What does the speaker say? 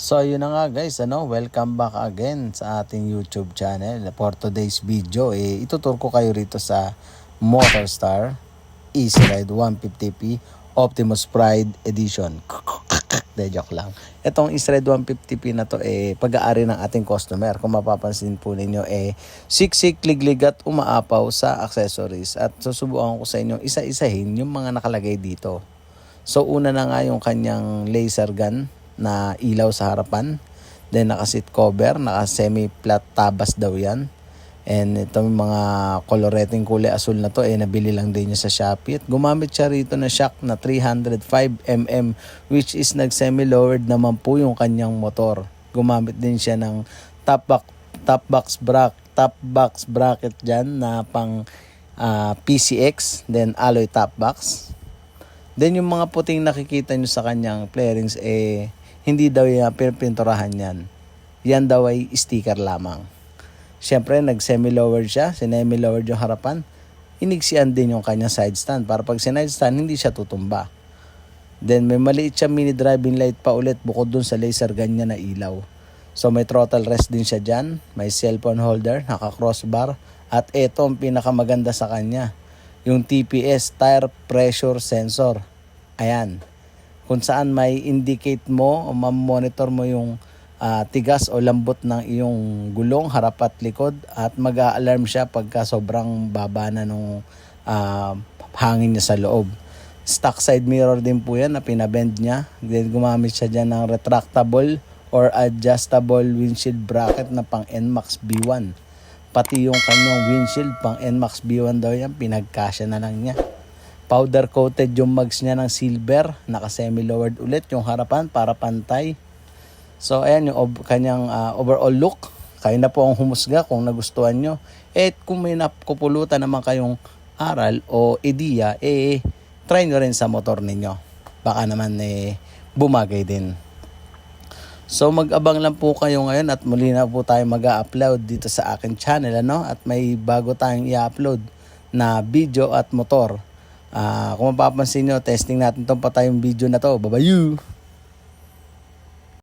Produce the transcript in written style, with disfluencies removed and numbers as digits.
So yun na nga guys, welcome back again sa ating YouTube channel. For today's video, itutur ko kayo rito sa Motorstar Easy Ride 150p Optimus Pride Edition. De joke lang. Itong Easy Ride 150p na to pag-aari ng ating customer. Kung mapapansin po ninyo siksik, liglig at umaapaw sa accessories. At susubukan ko sa inyo isa-isahin yung mga nakalagay dito. So una na nga yung kanyang laser gun na ilaw sa harapan. Then naka-seat cover, naka-semi-flat tabas daw yan. And itong mga coloreting kulay asul na to nabili lang din niya sa Shopee. At gumamit siya rito na shock na 305mm which is nag-semi-lowered naman po yung kanyang motor. Gumamit din siya ng top box bracket dyan na pang PCX, then alloy top box. Then yung mga puting nakikita nyo sa kanyang flarings hindi daw yung pininturahan yan. Yan daw ay sticker lamang. Siyempre, nag-semi-lowered siya. Sinemi-lowered yung harapan. Iniksian din yung kanyang side stand. Para pag side stand, hindi siya tutumba. Then, may maliit siya mini driving light pa ulit bukod dun sa laser gun niya na ilaw. So, may throttle rest din siya dyan. May cellphone holder, naka-crossbar. At ito ang pinakamaganda sa kanya. Yung TPS, Tire Pressure Sensor. Ayan. Kung saan may indicate mo o ma-monitor mo yung tigas o lambot ng iyong gulong, harap at likod, at mag-a-alarm siya pagka sobrang baba na nung hangin niya sa loob. Stock side mirror din po yan na pinabend niya. Then gumamit siya dyan ng retractable or adjustable windshield bracket na pang NMAX B1. Pati yung kanyang windshield pang NMAX B1 daw yan, pinagkasya na lang niya. Powder coated yung mags niya ng silver, naka-semi-lowered ulit yung harapan para pantay. So ayan yung kanyang overall look. Kayo na po ang humusga kung nagustuhan nyo. Kung may napupulutan naman kayong aral o ideya, try nyo rin sa motor ninyo. Baka naman bumagay din. So mag-abang lang po kayo ngayon at muli na po tayo mag-upload dito sa akin channel. At may bago tayong i-upload na video at motor. Kung mapapansin nyo, testing natin itong patayong video na to. Babayu!